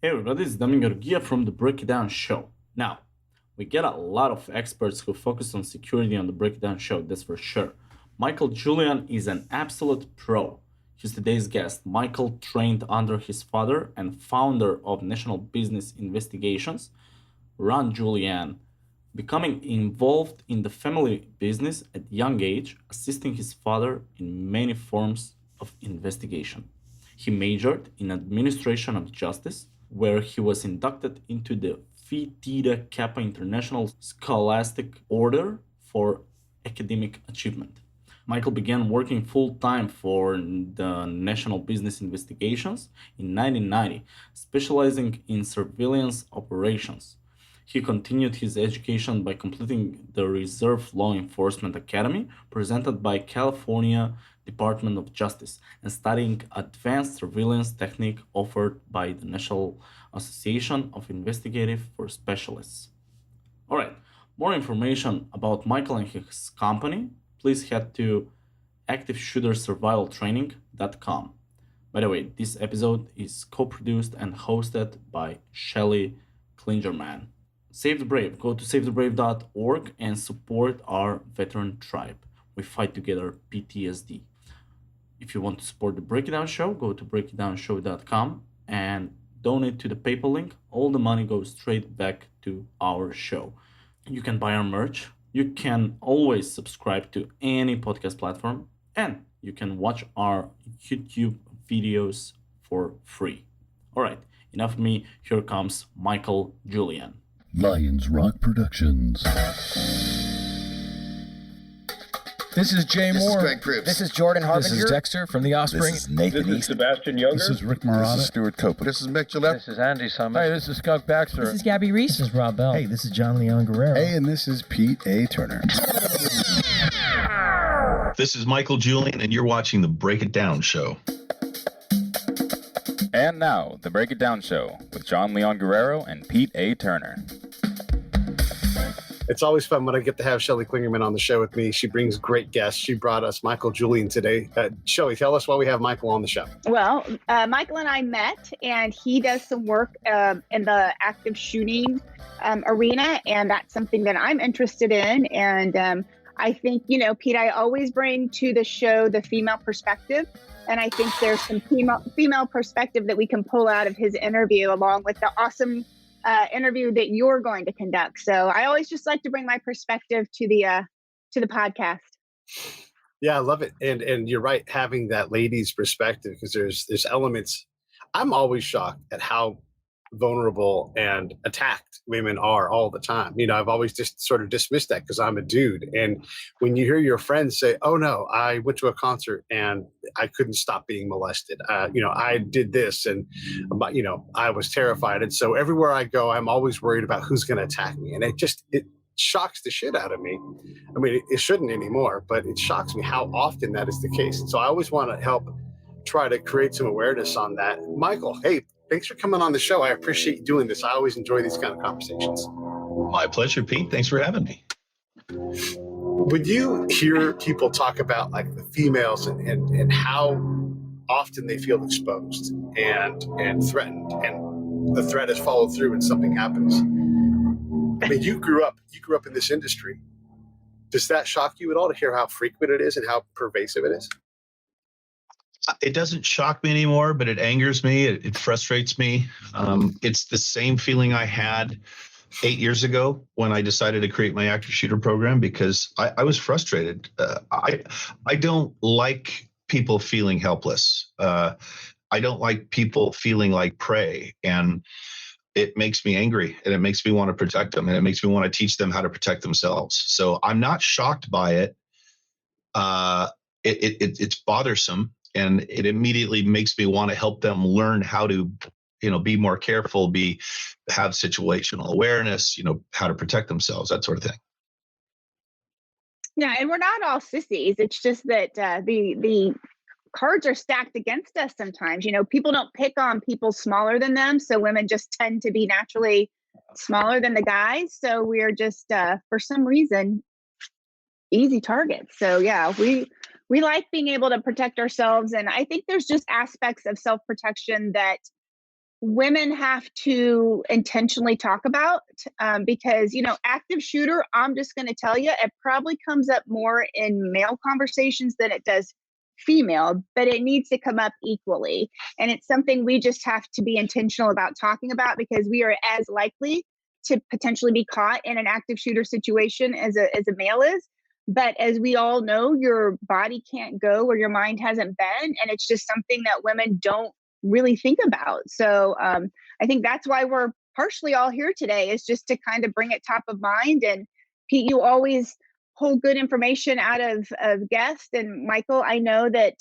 Hey everybody, it's Domingo Gia from the Break It Down Show. Now, we get a lot of experts who focus on security on the Break It Down Show, that's for sure. Michael Julian is an absolute pro. He's today's guest. Michael trained under his father and founder of National Business Investigations, Ron Julian, becoming involved in the family business at young age, assisting his father in many forms of investigation. He majored in administration of justice, where he was inducted into the Phi Theta Kappa International Scholastic Order for academic achievement. Michael began working full time for the National Business Investigations in 1990, specializing in surveillance operations. He continued his education by completing the Reserve Law Enforcement Academy presented by California Department of Justice and studying advanced surveillance technique offered by the National Association of Investigative for Specialists. All right, more information about Michael and his company, please head to activeshootersurvivaltraining.com. By the way, this episode is co-produced and hosted by Shelley Klingerman. Save the Brave. Go to savethebrave.org and support our veteran tribe. We fight together PTSD. If you want to support the Break It Down Show, go to breakitdownshow.com and donate to the PayPal link. All the money goes straight back to our show. You can buy our merch. You can always subscribe to any podcast platform. And you can watch our YouTube videos for free. All right, enough of me. Here comes Michael Julian. Lions Rock Productions. This is Jay This is Moore. Greg Proops. This is Jordan Harbinger. This is Dexter from The Offspring. This is Nathan This is East. Sebastian Younger. This is Rick Marotta. This is Stuart Copeland. This is Mick Gillette. This is Andy Summers. Hey, this is Skunk Baxter. This is Gabby Reese. This is Rob Bell. Hey, this is John Leon Guerrero. Hey, and this is Pete A. Turner. This is Michael Julian, and you're watching the Break It Down Show. And now, the Break It Down Show with John Leon Guerrero and Pete A. Turner. It's always fun when I get to have Shelley Klingerman on the show with me. She brings great guests. She brought us Michael Julian today. Shelley, tell us why we have Michael on the show. Well, Michael and I met, and he does some work in the active shooting arena, and that's something that I'm interested in. And I think, Pete, I always bring to the show the female perspective, and I think there's some female perspective that we can pull out of his interview, along with the awesome interview that you're going to conduct. So I always just like to bring my perspective to the podcast. Yeah, I love it. And you're right, having that lady's perspective, because there's elements. I'm always shocked at how vulnerable and attacked women are all the time. I've always just sort of dismissed that because I'm a dude. And when you hear your friends say, oh no, I went to a concert and I couldn't stop being molested. I did this and, I was terrified. And so everywhere I go, I'm always worried about who's going to attack me. And it shocks the shit out of me. I mean, it shouldn't anymore, but it shocks me how often that is the case. And so I always want to help try to create some awareness on that. Michael, hey, thanks for coming on the show. I appreciate you doing this. I always enjoy these kind of conversations. My pleasure, Pete. Thanks for having me. When you hear people talk about like the females and how often they feel exposed and threatened, and the threat is followed through and something happens. I mean, you grew up in this industry. Does that shock you at all to hear how frequent it is and how pervasive it is? It doesn't shock me anymore, but it angers me. It frustrates me. It's the same feeling I had 8 years ago when I decided to create my active shooter program, because I was frustrated. I don't like people feeling helpless. I don't like people feeling like prey, and it makes me angry, and it makes me want to protect them, and it makes me want to teach them how to protect themselves. So I'm not shocked by it. It's bothersome. And it immediately makes me want to help them learn how to, be more careful, have situational awareness, how to protect themselves, that sort of thing. Yeah, and we're not all sissies. It's just that the cards are stacked against us sometimes. People don't pick on people smaller than them, so women just tend to be naturally smaller than the guys. So we're just, for some reason, easy targets. So yeah, we like being able to protect ourselves. And I think there's just aspects of self-protection that women have to intentionally talk about, because, active shooter, I'm just going to tell you, it probably comes up more in male conversations than it does female, but it needs to come up equally. And it's something we just have to be intentional about talking about, because we are as likely to potentially be caught in an active shooter situation as a male is. But as we all know, your body can't go where your mind hasn't been. And it's just something that women don't really think about. So I think that's why we're partially all here today, is just to kind of bring it top of mind. And Pete, you always pull good information out of guests. And Michael, I know that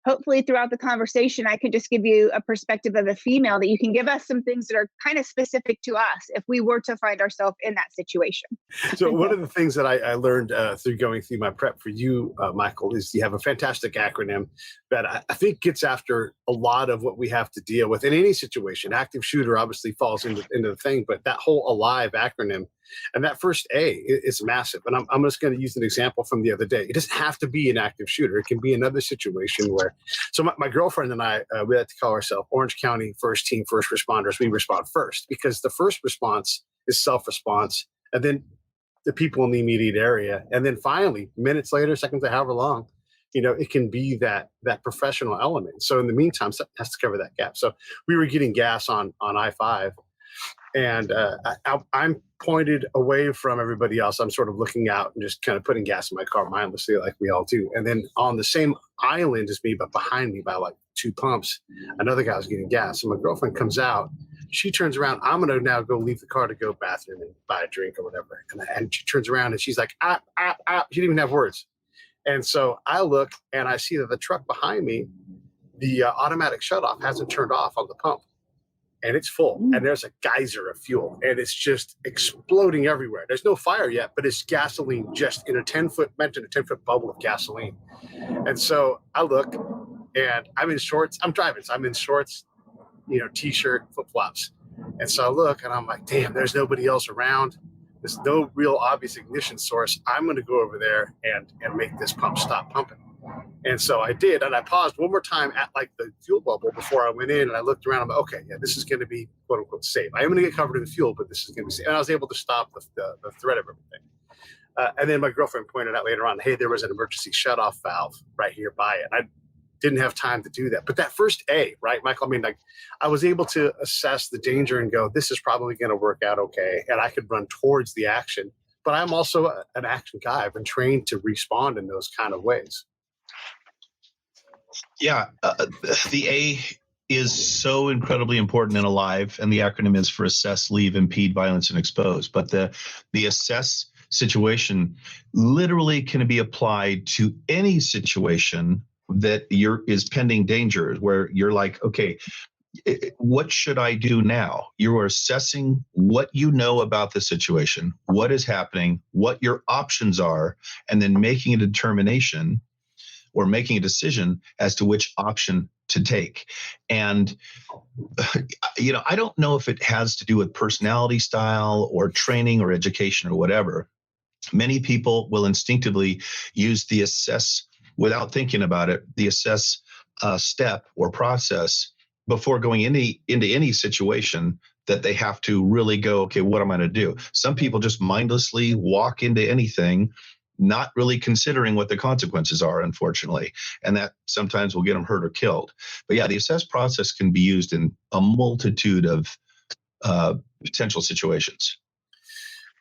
hopefully throughout the conversation, I can just give you a perspective of a female that you can give us some things that are kind of specific to us if we were to find ourselves in that situation. So one of the things that I learned through going through my prep for you, Michael, is you have a fantastic acronym that I think gets after a lot of what we have to deal with in any situation. Active shooter obviously falls into the thing, but that whole ALIVE acronym and that first A is massive. And I'm just going to use an example from the other day. It doesn't have to be an active shooter. It can be another situation where, so my girlfriend and I, we like to call ourselves Orange County First Team First Responders. We respond first because the first response is self-response, and then the people in the immediate area. And then finally, minutes later, seconds, however long, it can be that professional element. So in the meantime, something has to cover that gap. So we were getting gas on I-5, and I'm pointed away from everybody else. I'm sort of looking out and just kind of putting gas in my car mindlessly, like we all do. And then on the same island as me, but behind me by like 2 pumps, another guy was getting gas. So my girlfriend comes out. She turns around. I'm going to now go leave the car to go bathroom and buy a drink or whatever. And she turns around and she's like, "Op, op, op." She didn't even have words. And so I look and I see that the truck behind me, the automatic shutoff hasn't turned off on the pump. And it's full, and there's a geyser of fuel, and it's just exploding everywhere. There's no fire yet, but it's gasoline just in a 10-foot bubble of gasoline. And so I look, and I'm in shorts. I'm driving, so I'm in shorts, t-shirt, flip-flops. And so I look, and I'm like, damn, there's nobody else around. There's no real obvious ignition source. I'm going to go over there and make this pump stop pumping. And so I did, and I paused one more time at like the fuel bubble before I went in, and I looked around. I'm like, okay, yeah, this is going to be quote unquote safe. I am going to get covered in the fuel, but this is going to be safe. And I was able to stop the threat of everything. And then my girlfriend pointed out later on, hey, there was an emergency shutoff valve right here by it. I didn't have time to do that. But that first A, right, Michael? I mean, like, I was able to assess the danger and go, this is probably going to work out okay, and I could run towards the action. But I'm also an action guy. I've been trained to respond in those kind of ways. Yeah, the A is so incredibly important in ALIVE, and the acronym is for Assess, Leave, Impede, Violence, and Expose. But the assess situation literally can be applied to any situation that is pending danger, where you're like, okay, what should I do now? You are assessing what you know about the situation, what is happening, what your options are, and then making a determination or making a decision as to which option to take. And, I don't know if it has to do with personality style or training or education or whatever. Many people will instinctively use the assess without thinking about it, the assess step or process before going into any situation that they have to really go, okay, what am I going to do? Some people just mindlessly walk into anything, not really considering what the consequences are, unfortunately. And that sometimes will get them hurt or killed. But yeah, the assess process can be used in a multitude of potential situations.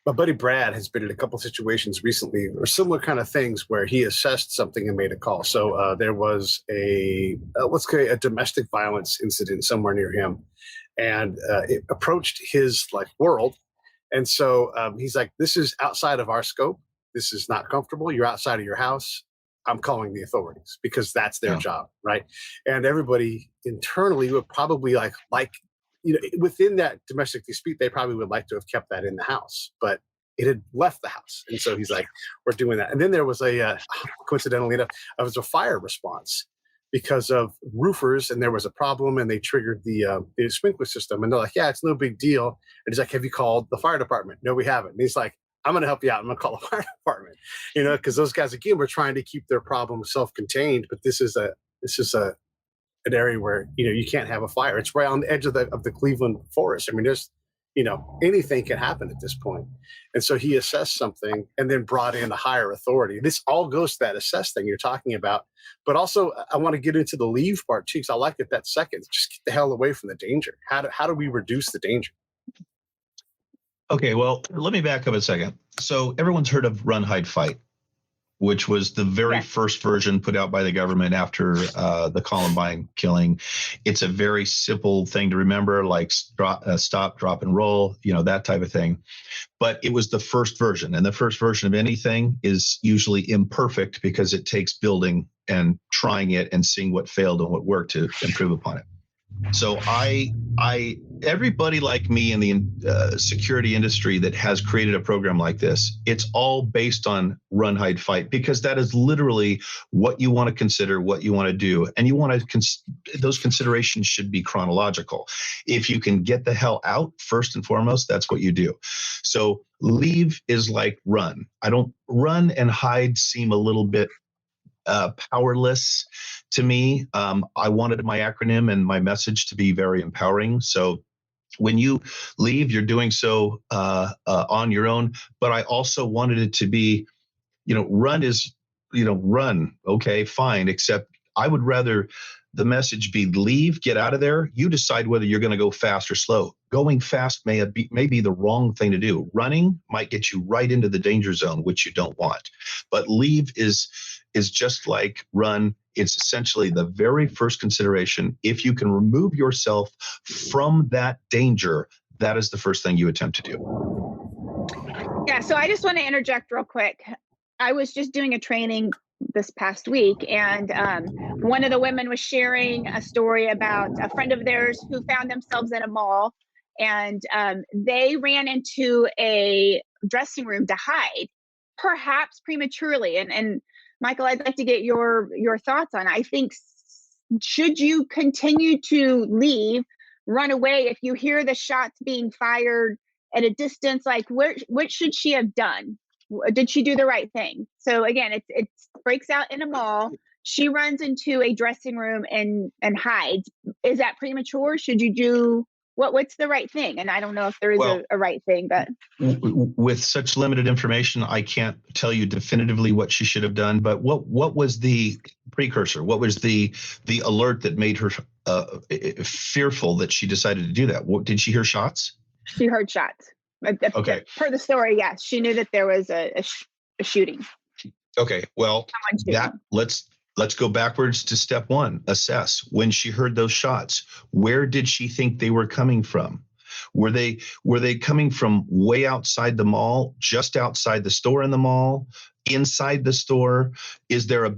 My buddy Brad has been in a couple situations recently or similar kind of things where he assessed something and made a call. So there was a domestic violence incident somewhere near him, and it approached his world. And so he's like, this is outside of our scope. This is not comfortable. You're outside of your house. I'm calling the authorities, because that's their job, right? And everybody internally would probably within that domestic dispute, they probably would like to have kept that in the house, but it had left the house. And so he's like, we're doing that. And then there was coincidentally enough, it was a fire response because of roofers, and there was a problem, and they triggered the sprinkler system. And they're like, yeah, it's no big deal. And he's like, have you called the fire department? No, we haven't. And he's like, I'm going to help you out. I'm going to call the fire department, because those guys, again, were trying to keep their problem self-contained. But this is a an area where, you can't have a fire. It's right on the edge of the Cleveland forest. I mean, there's, anything can happen at this point. And so he assessed something and then brought in a higher authority. This all goes to that assess thing you're talking about. But also, I want to get into the leave part too, because I like it that second. Just get the hell away from the danger. How do we reduce the danger? Okay, well, let me back up a second. So everyone's heard of Run, Hide, Fight, which was the very first version put out by the government after the Columbine killing. It's a very simple thing to remember, like stop, drop, and roll, that type of thing. But it was the first version, and the first version of anything is usually imperfect because it takes building and trying it and seeing what failed and what worked to improve upon it. So everybody like me in the security industry that has created a program like this, it's all based on Run, Hide, Fight, because that is literally what you want to consider, what you want to do. And you want to, those considerations should be chronological. If you can get the hell out first and foremost, that's what you do. So leave is like run. Run and hide seem a little bit powerless to me. I wanted my acronym and my message to be very empowering. So when you leave, you're doing so on your own. But I also wanted it to be, run is, run. Okay, fine. Except I would rather the message be leave, get out of there. You decide whether you're going to go fast or slow. Going fast may be the wrong thing to do. Running might get you right into the danger zone, which you don't want. But leave is just like run. It's essentially the very first consideration. If you can remove yourself from that danger, that is the first thing you attempt to do. Yeah, so I just want to interject real quick. I was just doing a training this past week, and one of the women was sharing a story about a friend of theirs who found themselves in a mall, and they ran into a dressing room to hide, perhaps prematurely. And Michael, I'd like to get your thoughts on it. I think, should you continue to leave, run away if you hear the shots being fired at a distance? Like, what should she have done? Did she do the right thing? So again, it breaks out in a mall. She runs into a dressing room and hides. Is that premature? Should you do what's the right thing? And I don't know if there is a right thing, but with such limited information, I can't tell you definitively what she should have done. But what was the precursor? What was the alert that made her fearful that she decided to do that? Did she hear shots? She heard shots. Okay. Per the story, yes, she knew that there was a shooting. Okay. Well, let's go backwards to step one. Assess. When she heard those shots, where did she think they were coming from? Were they coming from way outside the mall, just outside the store in the mall, inside the store? Is there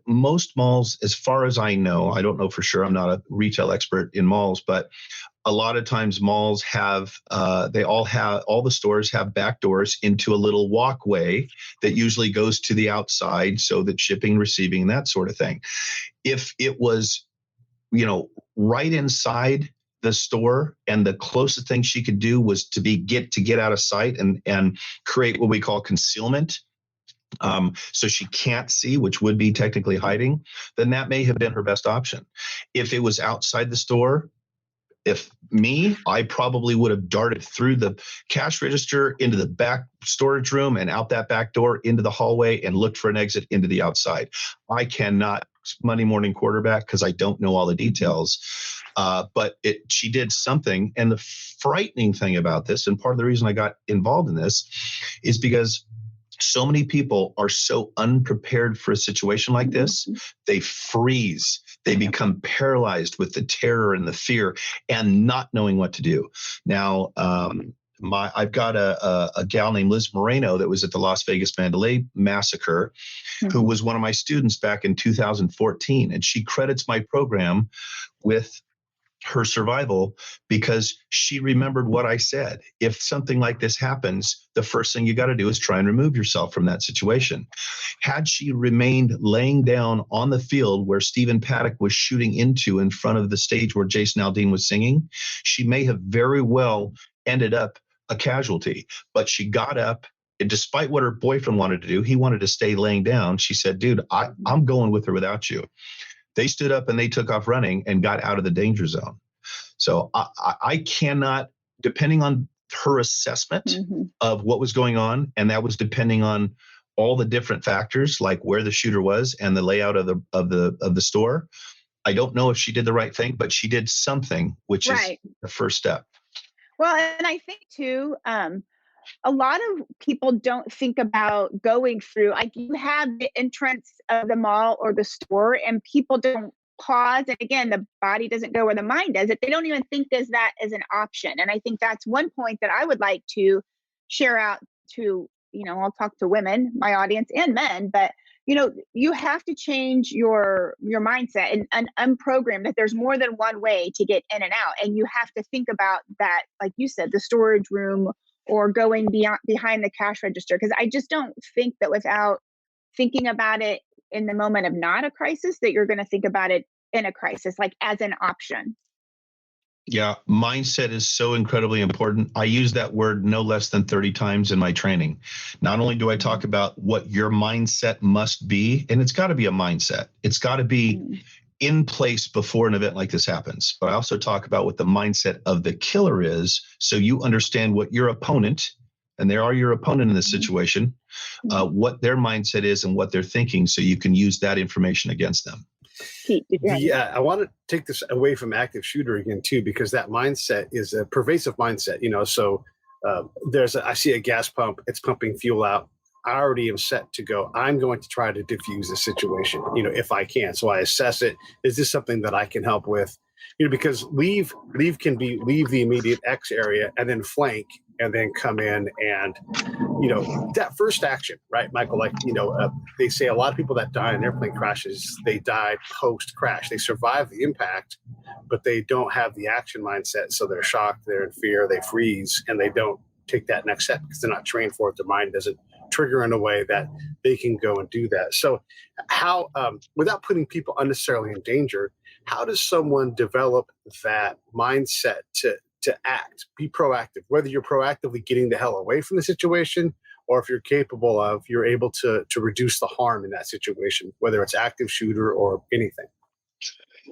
most malls, as far as I know, I don't know for sure, I'm not a retail expert in malls, but a lot of times malls have, all the stores have back doors into a little walkway that usually goes to the outside, so that shipping, receiving, that sort of thing. If it was, right inside the store, and the closest thing she could do was to get out of sight and create what we call concealment, so she can't see, which would be technically hiding, then that may have been her best option. If it was outside the store, I probably would have darted through the cash register into the back storage room and out that back door into the hallway and looked for an exit into the outside. I cannot Monday morning quarterback because I don't know all the details. But she did something. And the frightening thing about this, and part of the reason I got involved in this, is because so many people are so unprepared for a situation like this. They freeze. They become paralyzed with the terror and the fear and not knowing what to do. Now, I've got a gal named Liz Moreno that was at the Las Vegas Mandalay massacre, who was one of my students back in 2014. And she credits my program with her survival because she remembered what I said. If something like this happens, the first thing you got to do is try and remove yourself from that situation. Had she remained laying down on the field where Stephen Paddock was shooting into in front of the stage where Jason Aldean was singing, she may have very well ended up a casualty. But she got up, and despite what her boyfriend wanted to do, he wanted to stay laying down. She said, dude, I'm going with her without you. They stood up and they took off running and got out of the danger zone. So I cannot, depending on her assessment of what was going on, and that was depending on all the different factors, like where the shooter was and the layout of the store. I don't know if she did the right thing, but she did something, which is the first step. Well, and I think too, a lot of people don't think about going through, like you have the entrance of the mall or the store and people don't pause. And again, the body doesn't go where the mind does it. They don't even think there's that as an option. And I think that's one point that I would like to share out to, I'll talk to women, my audience, and men, but you have to change your mindset and unprogram that there's more than one way to get in and out. And you have to think about that, like you said, the storage room or going behind the cash register. Because I just don't think that without thinking about it in the moment of not a crisis, that you're going to think about it in a crisis, like as an option. Yeah, mindset is so incredibly important. I use that word no less than 30 times in my training. Not only do I talk about what your mindset must be, and it's got to be a mindset. It's got to be in place before an event like this happens. But I also talk about what the mindset of the killer is, so you understand what your opponent, and they are your opponent in this situation, what their mindset is and what they're thinking, so you can use that information against them. Yeah, I want to take this away from active shooter again too, because that mindset is a pervasive mindset. So I see a gas pump, it's pumping fuel out. I already am set to go. I'm going to try to diffuse the situation, if I can. So I assess it. Is this something that I can help with? Because leave can be leave the immediate X area and then flank and then come in and, that first action, right, Michael? Like, they say a lot of people that die in airplane crashes, they die post crash. They survive the impact, but they don't have the action mindset. So they're shocked, they're in fear, they freeze, and they don't take that next step because they're not trained for it. Their mind doesn't trigger in a way that they can go and do that. So how, without putting people unnecessarily in danger, how does someone develop that mindset to act, be proactive, whether you're proactively getting the hell away from the situation, or if you're capable of, you're able to reduce the harm in that situation, whether it's active shooter or anything?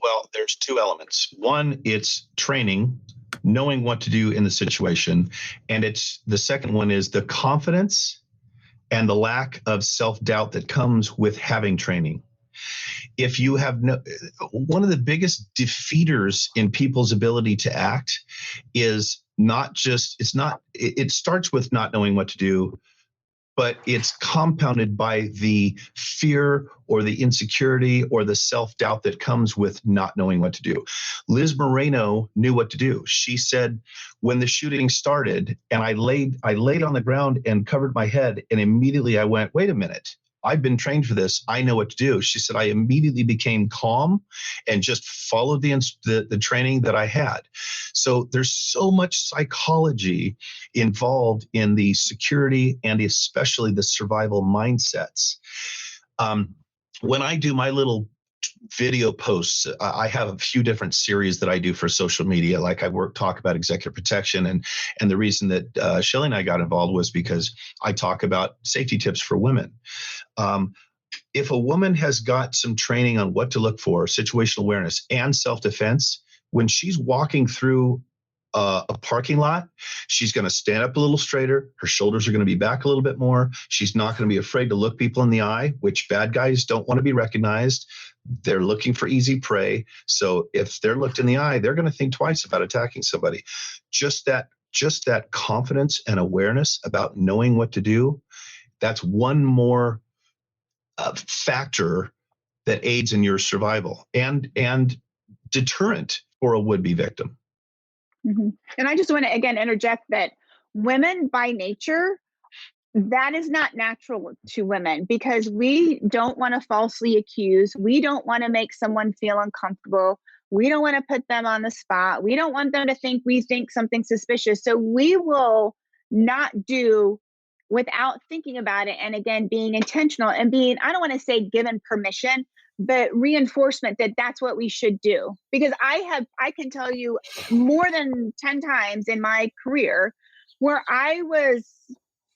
Well, there's two elements. One, it's training, knowing what to do in the situation. And the second one is the confidence and the lack of self-doubt that comes with having training. If you have one of the biggest defeaters in people's ability to act is it starts with not knowing what to do, but it's compounded by the fear or the insecurity or the self-doubt that comes with not knowing what to do. Liz Moreno knew what to do. She said, when the shooting started and I laid on the ground and covered my head, and immediately I went, wait a minute, I've been trained for this. I know what to do. She said, I immediately became calm and just followed the training that I had. So there's so much psychology involved in the security and especially the survival mindsets. When I do my little video posts, I have a few different series that I do for social media. Like I talk about executive protection, and the reason that Shelley and I got involved was because I talk about safety tips for women. If a woman has got some training on what to look for, situational awareness and self-defense, when she's walking through a parking lot, she's going to stand up a little straighter. Her shoulders are going to be back a little bit more. She's not going to be afraid to look people in the eye, which bad guys don't want to be recognized. They're looking for easy prey. So if they're looked in the eye, they're going to think twice about attacking somebody. Just that confidence and awareness about knowing what to do, that's one more factor that aids in your survival and deterrent for a would-be victim. Mm-hmm. And I just want to again interject that women by nature, that is not natural to women, because we don't want to falsely accuse. We don't want to make someone feel uncomfortable. We don't want to put them on the spot. We don't want them to think we think something suspicious. So we will not do without thinking about it. And again, being intentional and being, I don't want to say given permission, but reinforcement that that's what we should do. Because I can tell you more than 10 times in my career where I was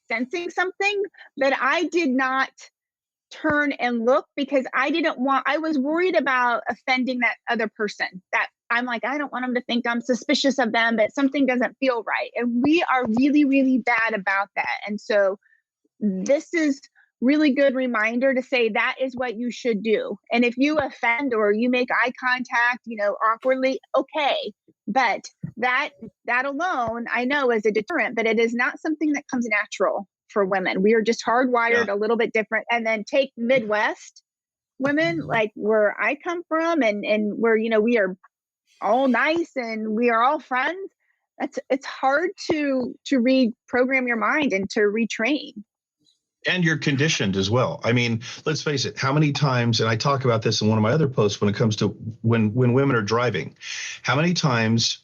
sensing something that I did not turn and look because I was worried about offending that other person. That I'm like, I don't want them to think I'm suspicious of them, but something doesn't feel right. And we are really, really bad about that. And so this is really good reminder to say that is what you should do. And if you offend or you make eye contact, awkwardly, okay. But that alone, I know, is a deterrent, but it is not something that comes natural for women. We are just hardwired a little bit different. And then take Midwest women, like where I come from, and where we are all nice and we are all friends. It's hard to reprogram your mind and to retrain. And you're conditioned as well. I mean, let's face it, how many times, and I talk about this in one of my other posts when it comes to when women are driving, how many times,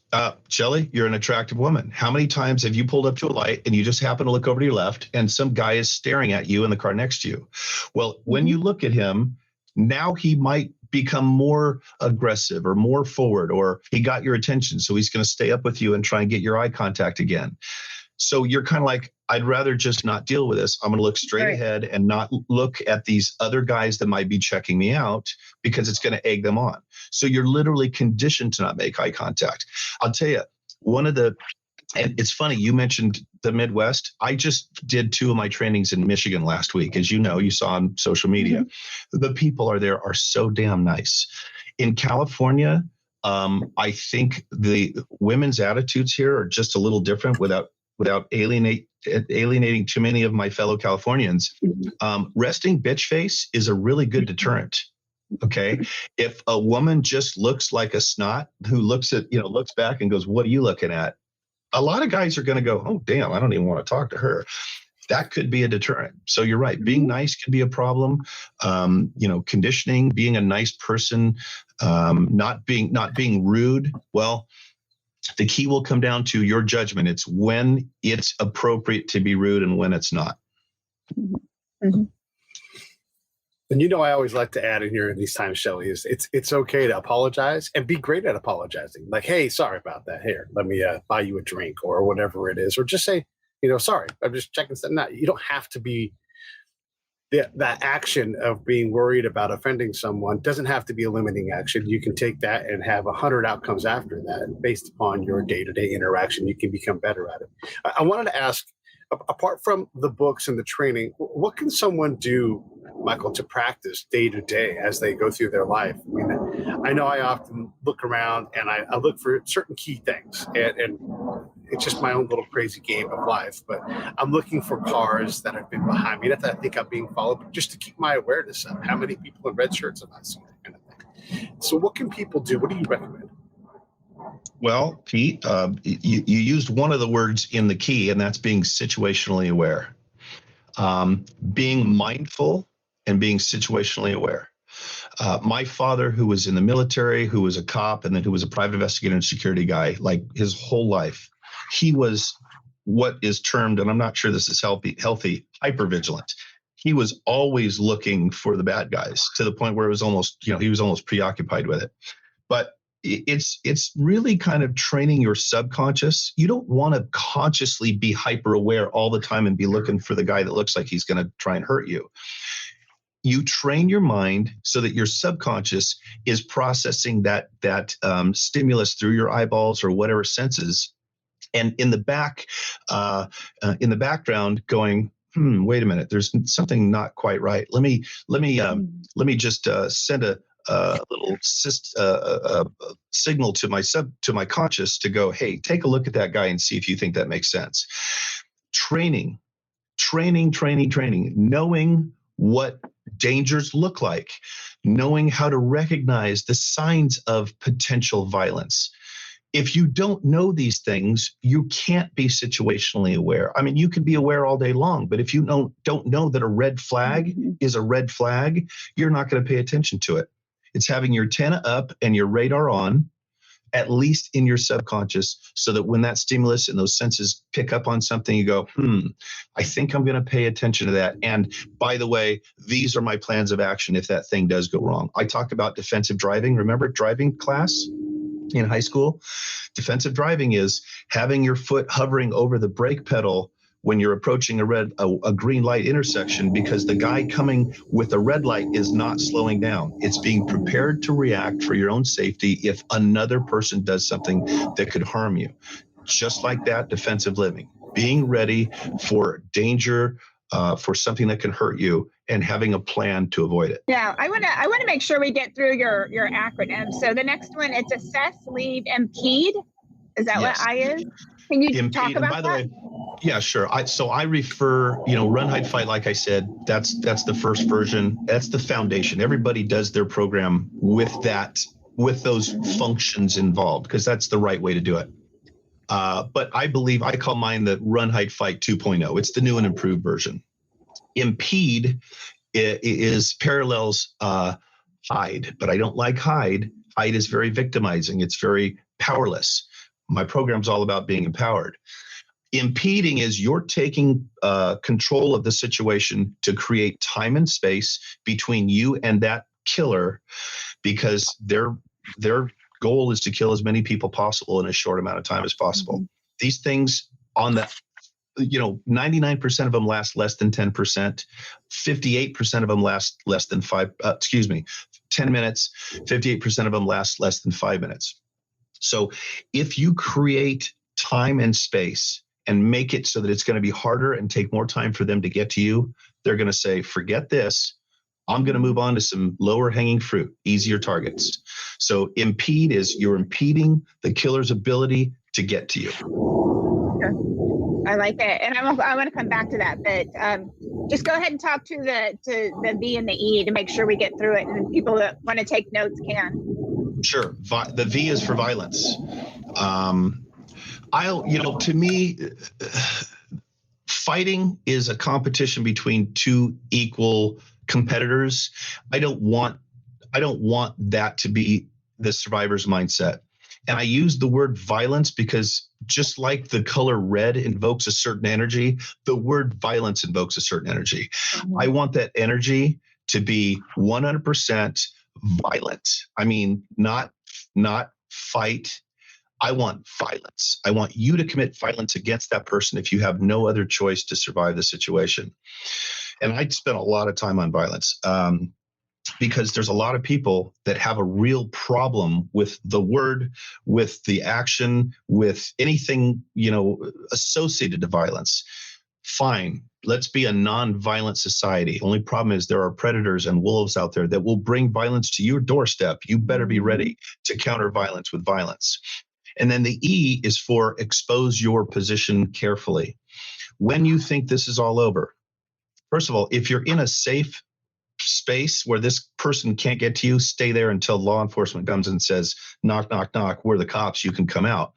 Shelley, you're an attractive woman. How many times have you pulled up to a light and you just happen to look over to your left and some guy is staring at you in the car next to you? Well, when you look at him, now he might become more aggressive or more forward, or he got your attention, so he's going to stay up with you and try and get your eye contact again. So you're kind of like, I'd rather just not deal with this. I'm going to look straight ahead and not look at these other guys that might be checking me out because it's going to egg them on. So you're literally conditioned to not make eye contact. I'll tell you, and it's funny, you mentioned the Midwest. I just did 2 of my trainings in Michigan last week. As you know, you saw on social media. The people are so damn nice. In California, I think the women's attitudes here are just a little different without alienating too many of my fellow Californians. Resting bitch face is a really good deterrent. Okay. If a woman just looks like a snot who looks back and goes, what are you looking at? A lot of guys are going to go, oh, damn, I don't even want to talk to her. That could be a deterrent. So you're right. Being nice can be a problem. Conditioning, being a nice person, not being rude. Well, the key will come down to your judgment. It's when it's appropriate to be rude and when it's not. Mm-hmm. And I always like to add in here in these times, Shelley, is it's okay to apologize and be great at apologizing. Like, hey, sorry about that. Here, let me buy you a drink or whatever it is, or just say, sorry, I'm just checking something out. You don't have to be that action of being worried about offending someone doesn't have to be a limiting action. You can take that and have 100 outcomes after that based upon your day-to-day interaction. You can become better at it. I wanted to ask, apart from the books and the training, what can someone do, Michael, to practice day to day as they go through their life? I mean, I know I often look around and I look for certain key things, and it's just my own little crazy game of life. But I'm looking for cars that have been behind me. Not that I think I'm being followed, but just to keep my awareness up. How many people in red shirts have I seen? That kind of thing. So what can people do? What do you recommend? Well, Pete, you used one of the words in the key, and that's being situationally aware. Being mindful and being situationally aware. My father, who was in the military, who was a cop, and then who was a private investigator and security guy, like his whole life, he was what is termed, and I'm not sure this is healthy, hypervigilant. He was always looking for the bad guys to the point where it was almost, he was almost preoccupied with it. But it's really kind of training your subconscious. You don't want to consciously be hyper aware all the time and be looking for the guy that looks like he's going to try and hurt you. You train your mind so that your subconscious is processing that stimulus through your eyeballs or whatever senses, and in the background going, wait a minute, there's something not quite right. Let me just send a little signal to my conscious to go, hey, take a look at that guy and see if you think that makes sense. Training, knowing what dangers look like, knowing how to recognize the signs of potential violence. If you don't know these things, you can't be situationally aware. I mean, you can be aware all day long, but if you don't know that a red flag is a red flag, you're not going to pay attention to it. It's having your antenna up and your radar on, at least in your subconscious, so that when that stimulus and those senses pick up on something, you go, I think I'm going to pay attention to that. And by the way, these are my plans of action if that thing does go wrong. I talk about defensive driving. Remember driving class in high school? Defensive driving is having your foot hovering over the brake pedal when you're approaching a green light intersection, because the guy coming with a red light is not slowing down. It's being prepared to react for your own safety if another person does something that could harm you. Just like that, defensive living, being ready for danger, for something that can hurt you, and having a plan to avoid it. Yeah, I want to make sure we get through your acronym. So the next one, it's assess, leave, impede. Is that Yes. what I is? Can you Impede, talk and about by the that? way, yeah, sure. I refer, run, hide, fight. Like I said, that's the first version. That's the foundation. Everybody does their program with those functions involved, because that's the right way to do it. But I call mine the run, hide, fight 2.0. It's the new and improved version. Impede is parallels hide, but I don't like hide. Hide is very victimizing. It's very powerless. My program's all about being empowered. Impeding is you're taking control of the situation to create time and space between you and that killer, because their goal is to kill as many people possible in as short amount of time as possible. Mm-hmm. These things on the 99% of them last less than 10%. 58% of them last less than 10 minutes. 58% of them last less than 5 minutes. So if you create time and space and make it so that it's going to be harder and take more time for them to get to you, they're going to say, forget this. I'm going to move on to some lower hanging fruit, easier targets. So impede is you're impeding the killer's ability to get to you. I like it, and I want to come back to that, but just go ahead and talk to the V and the E to make sure we get through it, and people that want to take notes can. Sure. The V is for violence. To me, fighting is a competition between two equal competitors. I don't want that to be the survivor's mindset. And I use the word violence because just like the color red invokes a certain energy, the word violence invokes a certain energy. Mm-hmm. I want that energy to be 100% violent. I mean, not fight. I want violence. I want you to commit violence against that person if you have no other choice to survive the situation. And I spent a lot of time on violence because there's a lot of people that have a real problem with the word, with the action, with anything, associated to violence. Fine. Let's be a non-violent society. Only problem is there are predators and wolves out there that will bring violence to your doorstep. You better be ready to counter violence with violence. And then the E is for expose your position carefully. When you think this is all over, first of all, if you're in a safe space where this person can't get to you, stay there until law enforcement comes and says, knock, knock, knock, we're the cops, you can come out.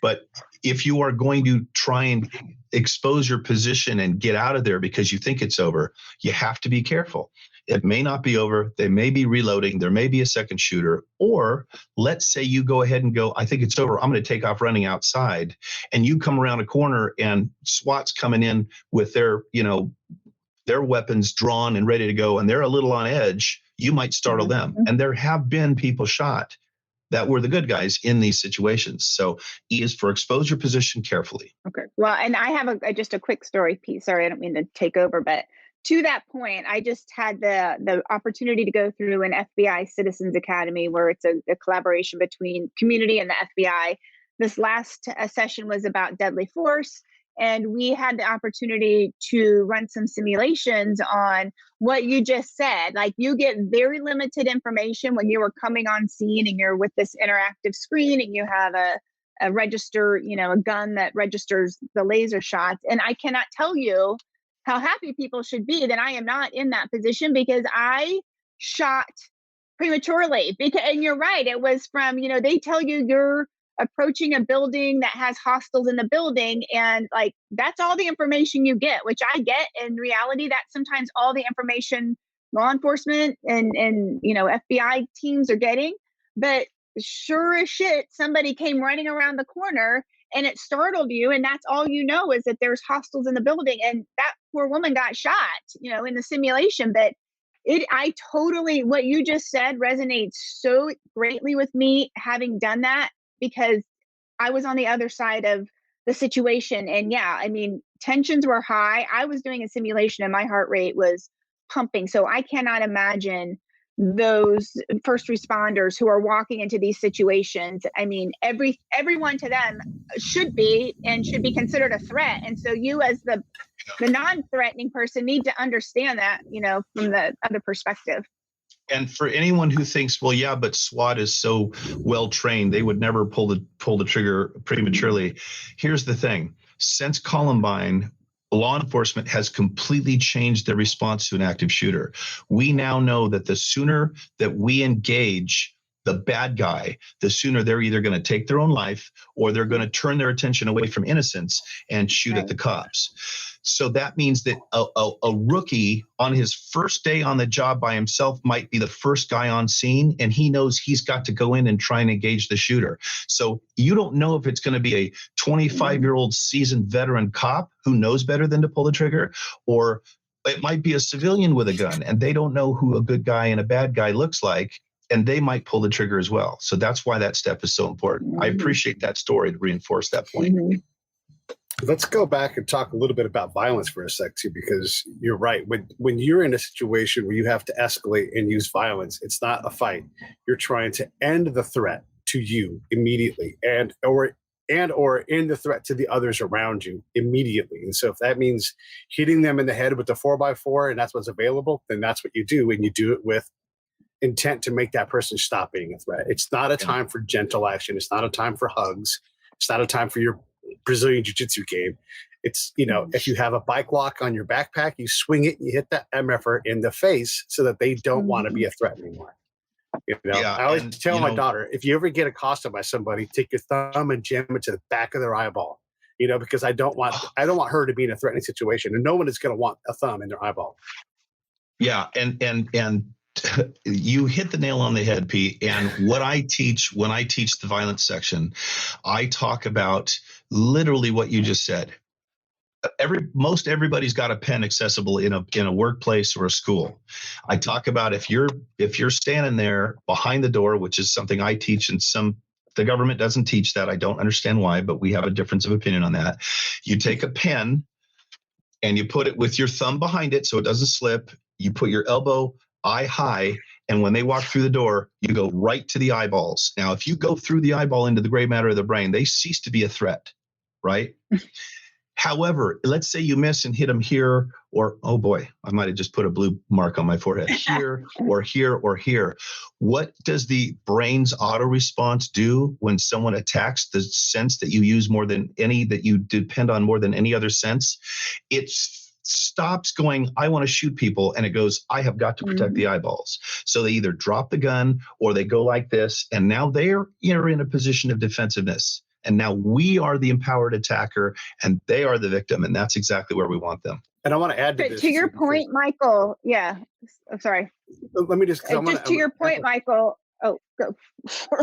But if you are going to try and expose your position and get out of there because you think it's over, you have to be careful. It may not be over. They may be reloading. There may be a second shooter. Or let's say you go ahead and go, I think it's over. I'm going to take off running outside. And you come around a corner and SWAT's coming in with their weapons drawn and ready to go. And they're a little on edge. You might startle them. And there have been people shot that were the good guys in these situations. So E is for expose your position carefully. Okay. Well, and I have just a quick story piece. Sorry, I don't mean to take over, but to that point, I just had the opportunity to go through an FBI Citizens Academy where it's a collaboration between community and the FBI. This last session was about deadly force. And we had the opportunity to run some simulations on what you just said. Like, you get very limited information when you are coming on scene and you're with this interactive screen and you have a register, a gun that registers the laser shots. And I cannot tell you how happy people should be that I am not in that position, because I shot prematurely. And you're right. It was from, they tell you you're approaching a building that has hostiles in the building, and like that's all the information you get, which I get. In reality, that's sometimes all the information law enforcement and FBI teams are getting. But sure as shit, somebody came running around the corner and it startled you, and that's all you know is that there's hostiles in the building, and that poor woman got shot, in the simulation. But what you just said resonates so greatly with me, having done that, because I was on the other side of the situation. And yeah, I mean, tensions were high. I was doing a simulation and my heart rate was pumping. So I cannot imagine those first responders who are walking into these situations. I mean, everyone to them should be considered a threat. And so you as the non-threatening person need to understand that, from the other perspective. And for anyone who thinks, well, yeah, but SWAT is so well trained, they would never pull the trigger prematurely. Here's the thing. Since Columbine, law enforcement has completely changed their response to an active shooter. We now know that the sooner that we engage the bad guy, the sooner they're either going to take their own life or they're going to turn their attention away from innocence and shoot at the cops. So that means that a rookie on his first day on the job by himself might be the first guy on scene, and he knows he's got to go in and try and engage the shooter. So you don't know if it's going to be a 25-year-old seasoned veteran cop who knows better than to pull the trigger, or it might be a civilian with a gun, and they don't know who a good guy and a bad guy looks like, and they might pull the trigger as well. So that's why that step is so important. I appreciate that story to reinforce that point. Let's go back and talk a little bit about violence for a sec too, because you're right. When you're in a situation where you have to escalate and use violence, it's not a fight. You're trying to end the threat to you immediately, or end the threat to the others around you immediately. And so if that means hitting them in the head with the 4x4 and that's what's available, then that's what you do, and you do it with intent to make that person stop being a threat. It's not a time for gentle action. It's not a time for hugs. It's not a time for your Brazilian jiu-jitsu game. It's, if you have a bike lock on your backpack, you swing it, you hit that MFer in the face so that they don't want to be a threat anymore. I always tell my daughter, if you ever get accosted by somebody, take your thumb and jam it to the back of their eyeball, because I don't want her to be in a threatening situation, and no one is going to want a thumb in their eyeball. Yeah. And you hit the nail on the head, Pete. And what I teach when I teach the violence section, I talk about literally what you just said. Most everybody's got a pen accessible in a workplace or a school. I talk about if you're standing there behind the door, which is something I teach, and the government doesn't teach that. I don't understand why, but we have a difference of opinion on that. You take a pen and you put it with your thumb behind it so it doesn't slip. You put your elbow eye high, and when they walk through the door, you go right to the eyeballs. Now, if you go through the eyeball into the gray matter of the brain, they cease to be a threat, right? However, let's say you miss and hit them here, or, oh boy, I might have just put a blue mark on my forehead, here or here or here. What does the brain's auto response do when someone attacks the sense that you use more than any, that you depend on more than any other sense? It's stops going, I want to shoot people, and it goes, I have got to protect the eyeballs. So they either drop the gun or they go like this, and now they're in a position of defensiveness. And now we are the empowered attacker and they are the victim, and that's exactly where we want them. And I want to add to this. To your point, Michael, I'm sorry. Let me just Michael. Oh, go.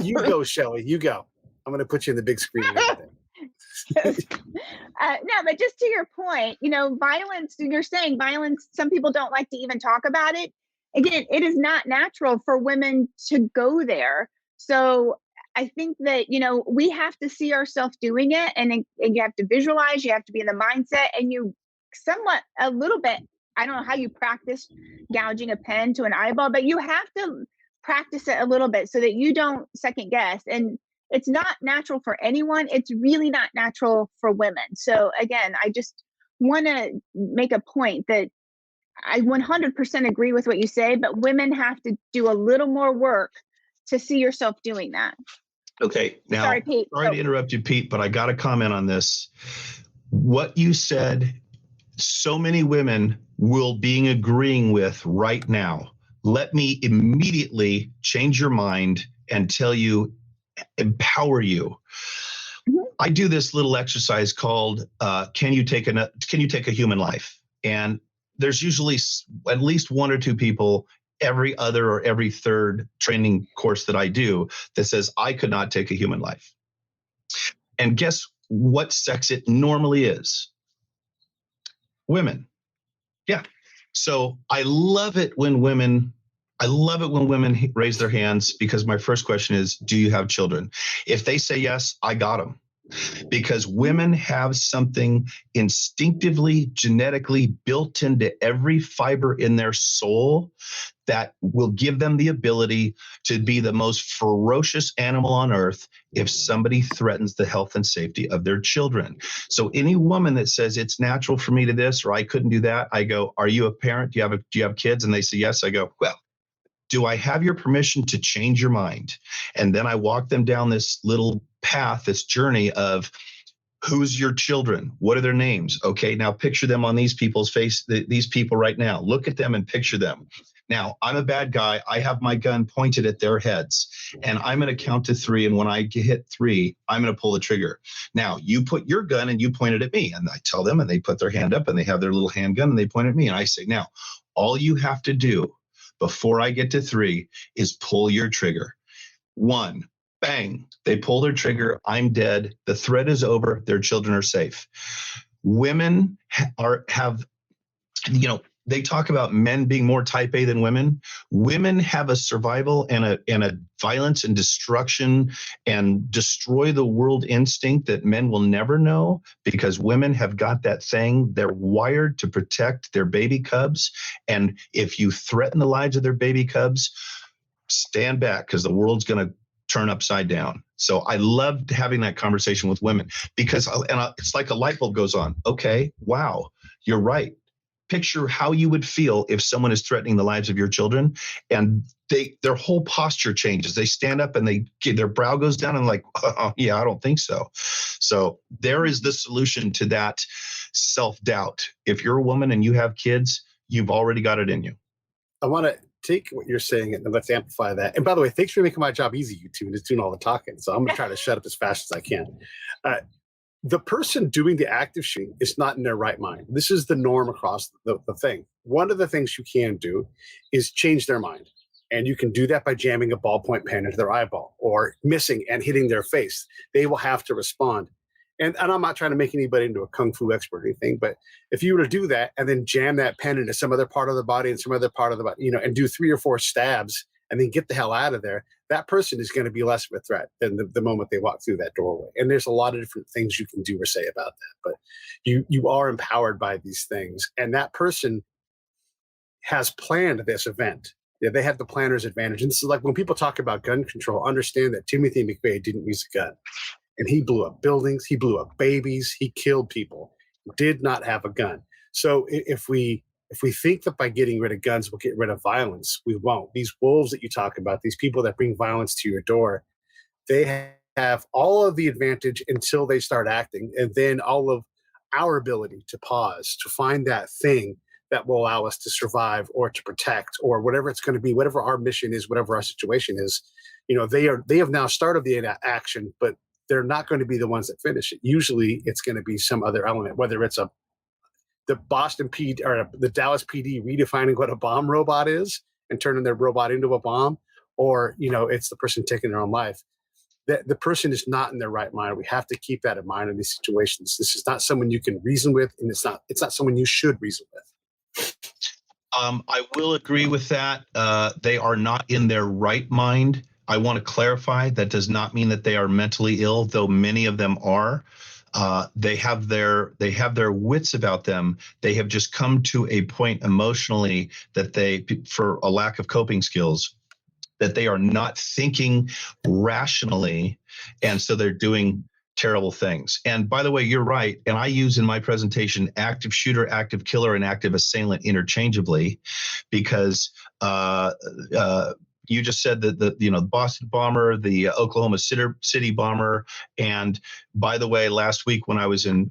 You go, Shelley, you go. I'm going to put you in the big screen and everything. No, but just to your point, violence, you're saying violence, some people don't like to even talk about it. Again, it is not natural for women to go there. So I think that, we have to see ourselves doing it, and you have to visualize, you have to be in the mindset, and you a little bit, I don't know how you practice gouging a pen to an eyeball, but you have to practice it a little bit so that you don't second guess. And it's not natural for anyone. It's really not natural for women. So again, I just want to make a point that I 100% agree with what you say, but women have to do a little more work to see yourself doing that. Okay. Now, sorry, Pete. Sorry to interrupt you, Pete, but I got to comment on this. What you said, so many women will be agreeing with right now. Let me immediately change your mind and tell you, empower you. I do this little exercise called can you take a human life? And there's usually at least one or two people every other or every third training course that I do that says I could not take a human life. And guess what sex it normally is? Women. Yeah. So I love it when women raise their hands, because my first question is, do you have children? If they say yes, I got them. because women have something instinctively, genetically built into every fiber in their soul that will give them the ability to be the most ferocious animal on earth if somebody threatens the health and safety of their children. So any woman that says it's natural for me to this, or I couldn't do that, I go, are you a parent? Do you have kids? And they say yes. I go, well, do I have your permission to change your mind? And then I walk them down this little path, this journey of who's your children? What are their names? Okay, now picture them on these people's face, these people right now. Look at them and picture them. Now, I'm a bad guy. I have my gun pointed at their heads, and I'm going to count to 3. And when I hit 3, I'm going to pull the trigger. Now, you put your gun and you point it at me. And I tell them, and they put their hand up and they have their little handgun and they point at me. And I say, now, all you have to do before I get to 3 is pull your trigger. 1, bang, they pull their trigger. I'm dead. The threat is over. Their children are safe. Women have, they talk about men being more type A than women. Women have a survival and a violence and destruction and destroy the world instinct that men will never know, because women have got that thing. They're wired to protect their baby cubs. And if you threaten the lives of their baby cubs, stand back, because the world's going to turn upside down. So I loved having that conversation with women, because it's like a light bulb goes on. Okay, wow, you're right. Picture how you would feel if someone is threatening the lives of your children, and their whole posture changes. They stand up and their brow goes down and like, yeah, I don't think so. So there is the solution to that self-doubt. If you're a woman and you have kids, you've already got it in you. I want to take what you're saying and let's amplify that. And by the way, thanks for making my job easy, you two, and just doing all the talking. So I'm going to try to shut up as fast as I can. The person doing the active shooting is not in their right mind. This is the norm across the thing. One of the things you can do is change their mind. And you can do that by jamming a ballpoint pen into their eyeball or missing and hitting their face. They will have to respond. And I'm not trying to make anybody into a kung fu expert or anything, but if you were to do that and then jam that pen into some other part of the body and some other part of the body, and do 3 or 4 stabs and then get the hell out of there, that person is going to be less of a threat than the moment they walk through that doorway. And there's a lot of different things you can do or say about that, but you are empowered by these things. And that person has planned this event. Yeah, they have the planner's advantage. And this is like when people talk about gun control, understand that Timothy McVeigh didn't use a gun. And he blew up buildings, he blew up babies, he killed people, did not have a gun. So if we think that by getting rid of guns, we'll get rid of violence, we won't. These wolves that you talk about, these people that bring violence to your door, they have all of the advantage until they start acting. And then all of our ability to pause, to find that thing that will allow us to survive or to protect or whatever it's going to be, whatever our mission is, whatever our situation is, they have now started the action, but they're not going to be the ones that finish it. Usually it's going to be some other element, whether it's the Boston PD or the Dallas PD redefining what a bomb robot is and turning their robot into a bomb, or, it's the person taking their own life. The person is not in their right mind. We have to keep that in mind in these situations. This is not someone you can reason with, and it's not someone you should reason with. I will agree with that. They are not in their right mind. I want to clarify that does not mean that they are mentally ill, though many of them are. They have their wits about them. They have just come to a point emotionally that for a lack of coping skills, that they are not thinking rationally, and so they're doing terrible things. And by the way, you're right. And I use in my presentation active shooter, active killer, and active assailant interchangeably, because you just said that the Boston bomber, the Oklahoma City bomber, and by the way, last week when I was in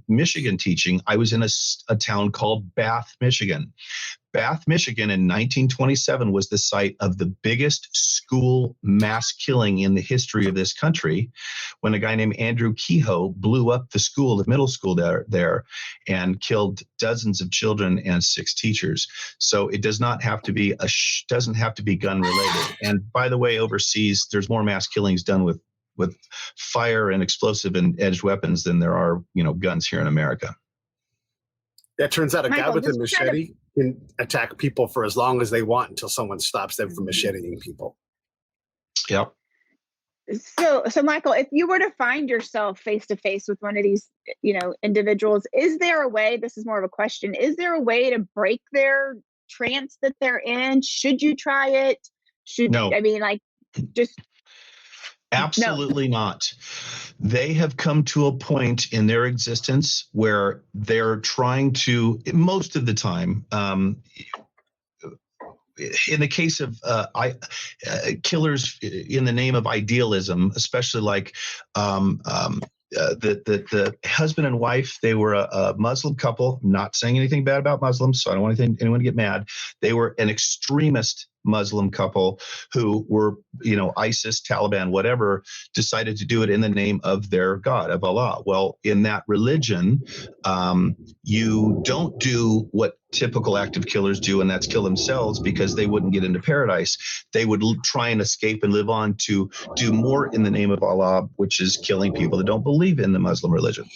Michigan teaching, I was in a town called Bath, Michigan. Bath, Michigan in 1927 was the site of the biggest school mass killing in the history of this country, when a guy named Andrew Kehoe blew up the school, the middle school there, and killed dozens of children and 6 teachers. So it does not have to be doesn't have to be gun related. And by the way, overseas, there's more mass killings done with fire and explosive and edged weapons than there are, guns here in America. That turns out a guy Michael, with a just machete can attack people for as long as they want until someone stops them from macheting people. Yep. So Michael, if you were to find yourself face to face with one of these, individuals, is there a way, this is more of a question, is there a way to break their trance that they're in? Should you try it? No. Just Absolutely not. They have come to a point in their existence where they're trying to, most of the time, in the case of killers in the name of idealism, especially like the husband and wife, they were a Muslim couple. Not saying anything bad about Muslims, so I don't want anyone to get mad. They were an extremist Muslim couple who were, ISIS, Taliban, whatever, decided to do it in the name of their God, of Allah. Well, in that religion, you don't do what typical active killers do, and that's kill themselves, because they wouldn't get into paradise. They would try and escape and live on to do more in the name of Allah, which is killing people that don't believe in the Muslim religion.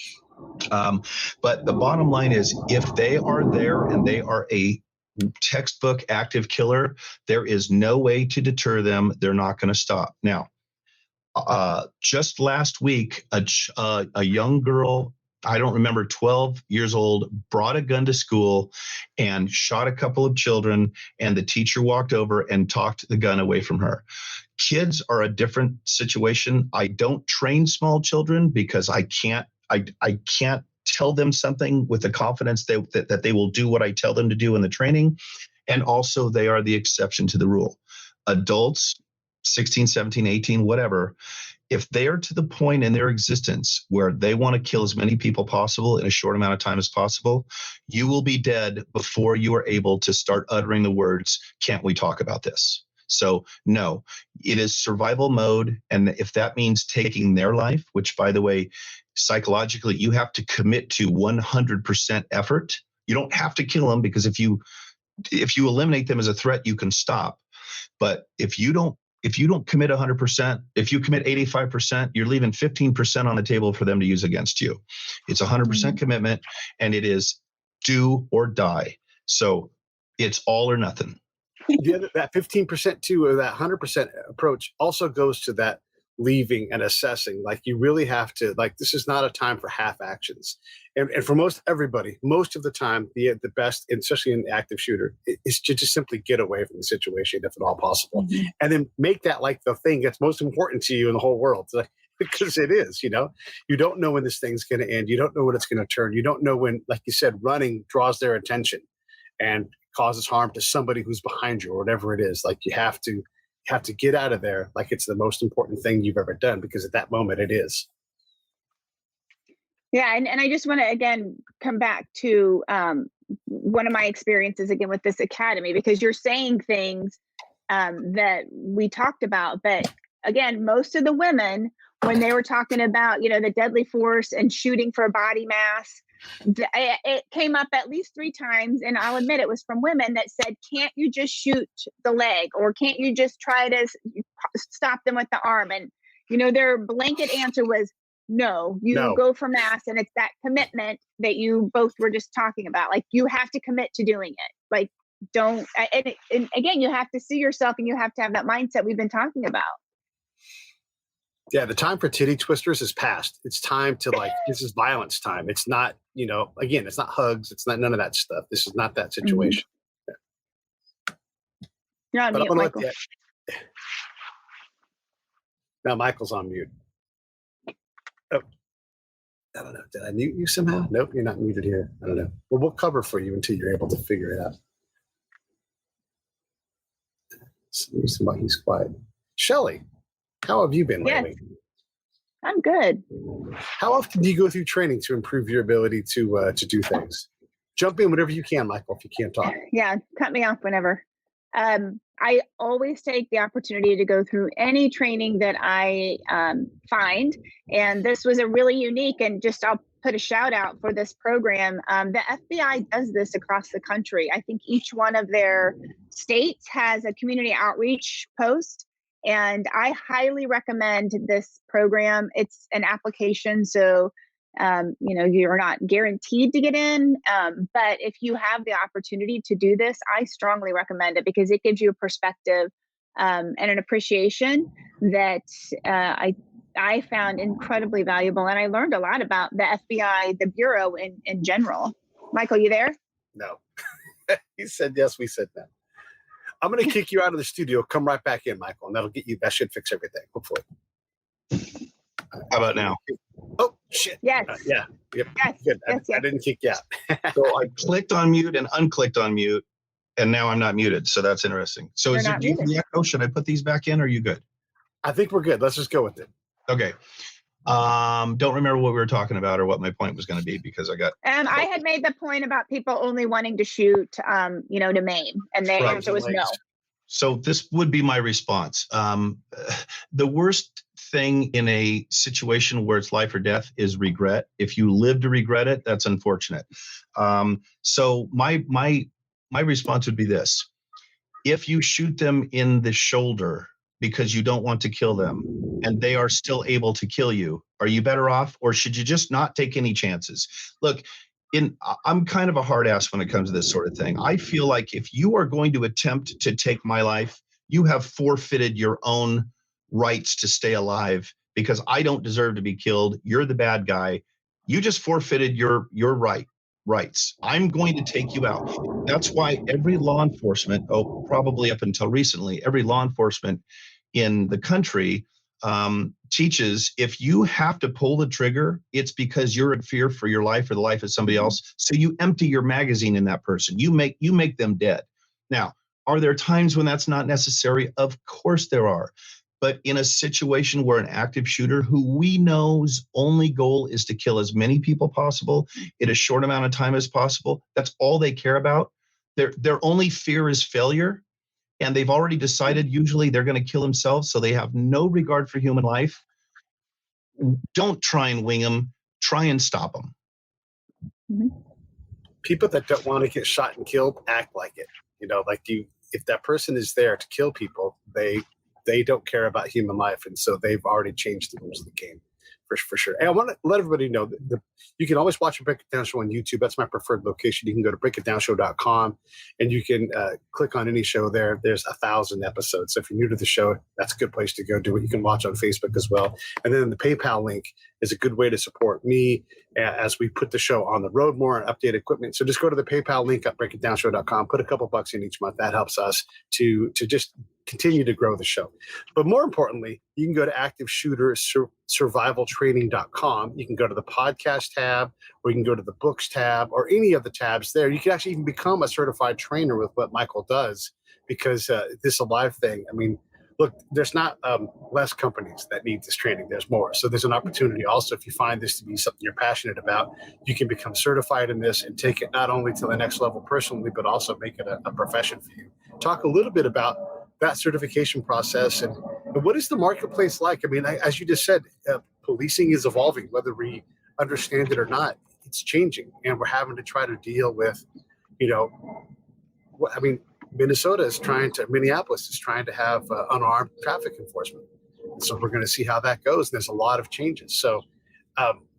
But the bottom line is, if they are there and they are a textbook active killer, there is no way to deter them. They're not going to stop. Now, just last week, a young girl, I don't remember, 12 years old, brought a gun to school and shot a couple of children, and the teacher walked over and talked the gun away from her. Kids are a different situation. I don't train small children because I can't tell them something with the confidence that they will do what I tell them to do in the training. And also, they are the exception to the rule. Adults, 16, 17, 18, whatever, if they are to the point in their existence where they want to kill as many people possible in a short amount of time as possible, you will be dead before you are able to start uttering the words, "Can't we talk about this?" So no, it is survival mode. And if that means taking their life, which, by the way, psychologically, you have to commit to 100% effort. You don't have to kill them, because if you eliminate them as a threat, you can stop. But if you don't commit 100%, if you commit 85%, you're leaving 15% on the table for them to use against you. It's 100% commitment, and it is do or die. So it's all or nothing. That 15% too, or that 100% approach also goes to that leaving and assessing. Like, you really have to, this is not a time for half actions. And for everybody, most of the time, the best, especially in the active shooter, is to just simply get away from the situation if at all possible. Mm-hmm. And then make that the thing that's most important to you in the whole world. Because it is, you don't know when this thing's going to end. You don't know when it's going to turn. You don't know when, like you said, running draws their attention and causes harm to somebody who's behind you or whatever it is. You have to get out of there like it's the most important thing you've ever done, because at that moment it is. Yeah, and I just want to again come back to one of my experiences again with this academy, because you're saying things that we talked about, but again, most of the women, when they were talking about the deadly force and shooting for a body mass, it came up at least 3 times, and I'll admit it was from women that said, "Can't you just shoot the leg, or can't you just try to stop them with the arm?" And their blanket answer was, no, go for mass. And it's that commitment that you both were just talking about. You have to commit to doing it. Don't, and again, you have to see yourself, and you have to have that mindset we've been talking about. Yeah, the time for titty twisters is past. It's time to this is violence time. It's not, again, it's not hugs. It's not none of that stuff. This is not that situation. Mm-hmm. You're on mute, Michael. Now Michael's on mute. Oh, I don't know. Did I mute you somehow? Nope, you're not muted here. I don't know. Well, we'll cover for you until you're able to figure it out. Somebody, he's quiet. Shelley, how have you been lately? I'm good. How often do you go through training to improve your ability to do things? Jump in whenever you can, Michael, if you can't talk. Yeah, cut me off whenever. I always take the opportunity to go through any training that I find. And this was a really unique, and I'll put a shout out for this program. The FBI does this across the country. I think each one of their states has a community outreach post. And I highly recommend this program. It's an application, so you're not guaranteed to get in. But if you have the opportunity to do this, I strongly recommend it, because it gives you a perspective and an appreciation that I found incredibly valuable. And I learned a lot about the FBI, the Bureau in general. Michael, you there? No. He said yes, we said no. I'm going to kick you out of the studio. Come right back in, Michael, and that should fix everything, hopefully. How about now? Oh, shit. Yes. Yeah. Yep. Yes. Good. Yes, I didn't kick you out. So I clicked on mute and unclicked on mute, and now I'm not muted. So that's interesting. So You're is there not deep muted. echo? Should I put these back in? Or are you good? I think we're good. Let's just go with it. Okay. Don't remember what we were talking about or what my point was going to be because I got. I had made the point about people only wanting to shoot, to maim, and the Right. answer was no. So this would be my response. The worst thing in a situation where it's life or death is regret. If you live to regret it, that's unfortunate. So my response would be this: if you shoot them in the shoulder because you don't want to kill them and they are still able to kill you, are you better off, or should you just not take any chances? Look, I'm kind of a hard ass when it comes to this sort of thing. I feel like if you are going to attempt to take my life, you have forfeited your own rights to stay alive because I don't deserve to be killed. You're the bad guy. You just forfeited your rights. I'm going to take you out. That's why every law enforcement, probably up until recently, every law enforcement in the country teaches if you have to pull the trigger, it's because you're in fear for your life or the life of somebody else. So you empty your magazine in that person. You make them dead. Now, are there times when that's not necessary? Of course there are. But in a situation where an active shooter who we know's only goal is to kill as many people possible in a short amount of time as possible, that's all they care about. Their only fear is failure. And they've already decided usually they're going to kill themselves, so they have no regard for human life. Don't try and wing them. Try and stop them. Mm-hmm. People that don't want to get shot and killed act like it. If that person is there to kill people, they don't care about human life, and so they've already changed the rules of the game. For sure. And I want to let everybody know that you can always watch a Break It Down show on YouTube. That's my preferred location. You can go to breakitdownshow.com and you can click on any show there. There's 1,000 episodes. So if you're new to the show, that's a good place to go do it. You can watch on Facebook as well. And then the PayPal link is a good way to support me as we put the show on the road more and update equipment. So just go to the PayPal link at breakitdownshow.com, put a couple bucks in each month. That helps us to just continue to grow the show. But more importantly, you can go to activeshootersurvivaltraining.com. You can go to the podcast tab, or you can go to the books tab, or any of the tabs there. You can actually even become a certified trainer with what Michael does, because this Alive thing, I mean, look, there's not less companies that need this training. There's more. So there's an opportunity also, if you find this to be something you're passionate about, you can become certified in this and take it not only to the next level personally, but also make it a profession for you. Talk a little bit about that certification process and what is the marketplace like? I mean, as you just said, policing is evolving, whether we understand it or not. It's changing, and we're having to try to deal with, Minnesopis is trying to have unarmed traffic enforcement. So we're going to see how that goes. There's a lot of changes. So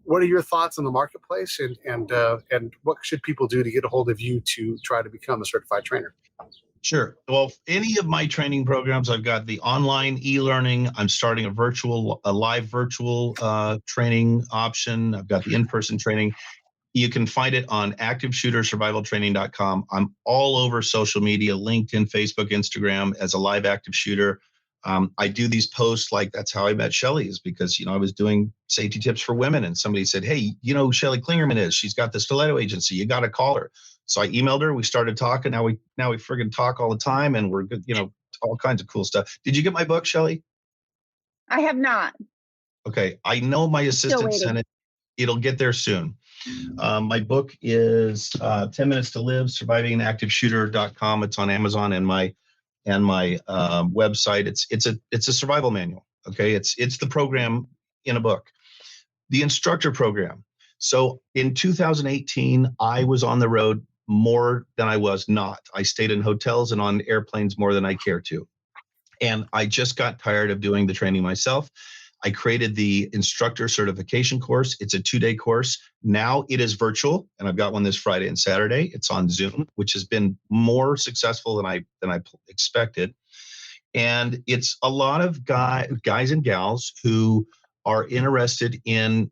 what are your thoughts on the marketplace, and what should people do to get a hold of you to try to become a certified trainer? Sure. Well, any of my training programs, I've got the online e-learning. I'm starting a live virtual training option. I've got the in-person training. You can find it on activeshootersurvivaltraining.com. I'm all over social media, LinkedIn, Facebook, Instagram as a live active shooter. I do these posts like that's how I met Shelley, is because, I was doing safety tips for women and somebody said, hey, who Shelley Klingerman is? She's got the stiletto agency. You got to call her. So I emailed her. We started talking. Now we friggin' talk all the time, and we're good. All kinds of cool stuff. Did you get my book, Shelley? I have not. Okay. I know my assistant sent it. It'll get there soon. My book is 10 Minutes to Live, survivinganactiveshooter.com. It's on Amazon and my website. It's a survival manual. Okay. It's the program in a book. The instructor program. So in 2018, I was on the road more than I was not. I stayed in hotels and on airplanes more than I care to. And I just got tired of doing the training myself. I created the instructor certification course. It's a 2-day course. Now it is virtual, and I've got one this Friday and Saturday. It's on Zoom, which has been more successful than I expected. And it's a lot of guys and gals who are interested in,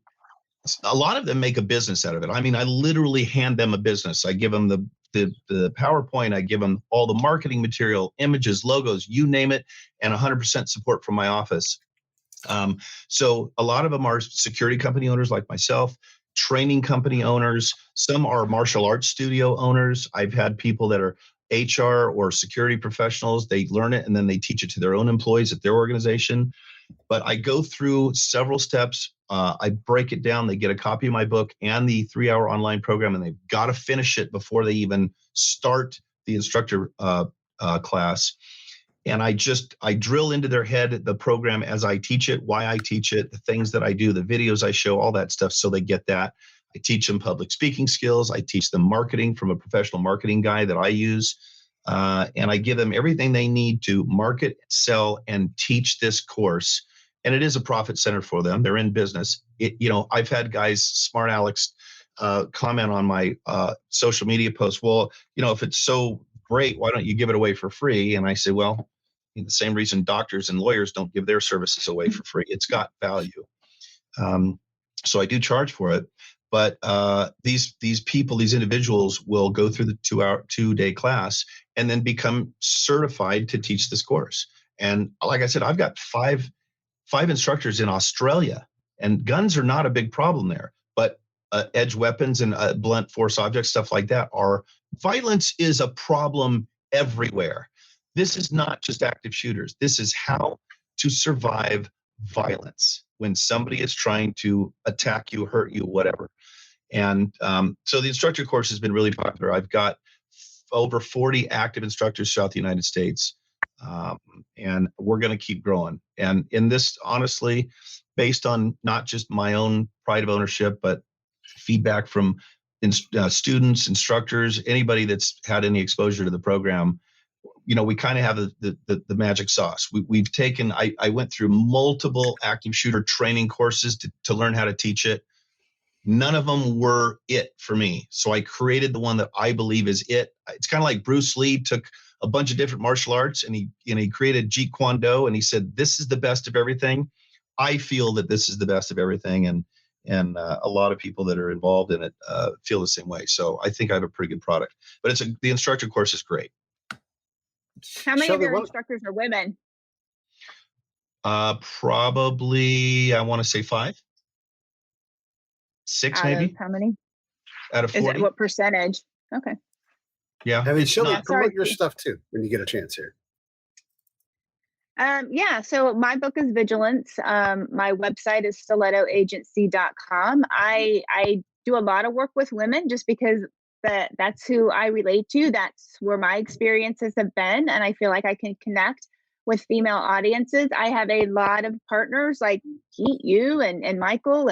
a lot of them make a business out of it. I mean, I literally hand them a business. I give them the PowerPoint, I give them all the marketing material, images, logos, you name it, and 100% support from my office. So a lot of them are security company owners like myself, training company owners. Some are martial arts studio owners. I've had people that are HR or security professionals. They learn it and then they teach it to their own employees at their organization. But I go through several steps. I break it down. They get a copy of my book and the 3-hour online program, and they've got to finish it before they even start the instructor class. And I drill into their head the program as I teach it, why I teach it, the things that I do, the videos I show, all that stuff, so they get that. I teach them public speaking skills. I teach them marketing from a professional marketing guy that I use. And I give them everything they need to market, sell, and teach this course. And it is a profit center for them. They're in business. I've had guys, smart Alex, comment on my social media posts. Well, if it's so great, why don't you give it away for free? And I say, well, the same reason doctors and lawyers don't give their services away for free. It's got value. So I do charge for it. But these people, these individuals will go through the 2-day class and then become certified to teach this course. And like I said, I've got five instructors in Australia, and guns are not a big problem there. But edge weapons and blunt force objects, stuff like that, violence is a problem everywhere. This is not just active shooters. This is how to survive violence when somebody is trying to attack you, hurt you, whatever. And so the instructor course has been really popular. I've got over 40 active instructors throughout the United States. And we're going to keep growing. And in this, honestly, based on not just my own pride of ownership, but feedback from students, instructors, anybody that's had any exposure to the program, we kind of have the magic sauce. We've taken, I went through multiple active shooter training courses to learn how to teach it. None of them were it for me. So I created the one that I believe is it. It's kind of like Bruce Lee took a bunch of different martial arts and he created Jeet Kune Do, and he said, this is the best of everything. I feel that this is the best of everything. And a lot of people that are involved in it feel the same way. So I think I have a pretty good product, but the instructor course is great. How many of your instructors are women? Probably, I want to say 5. 6 maybe. How many? Out of 40. What percentage? Okay. Yeah. And then Shelley, promote your stuff too when you get a chance here. So my book is Vigilance. My website is stilettoagency.com. I do a lot of work with women just because that's who I relate to. That's where my experiences have been. And I feel like I can connect with female audiences. I have a lot of partners like Pete, you and Michael,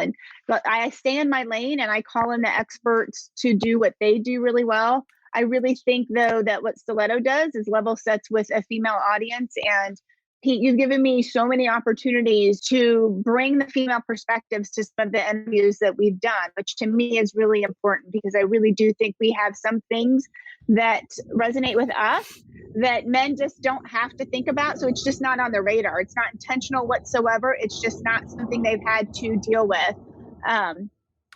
but I stay in my lane and I call in the experts to do what they do really well. I really think though that what Stiletto does is level sets with a female audience. And Pete, you've given me so many opportunities to bring the female perspectives to some of the interviews that we've done, which to me is really important because I really do think we have some things that resonate with us that men just don't have to think about. So it's just not on their radar. It's not intentional whatsoever. It's just not something they've had to deal with.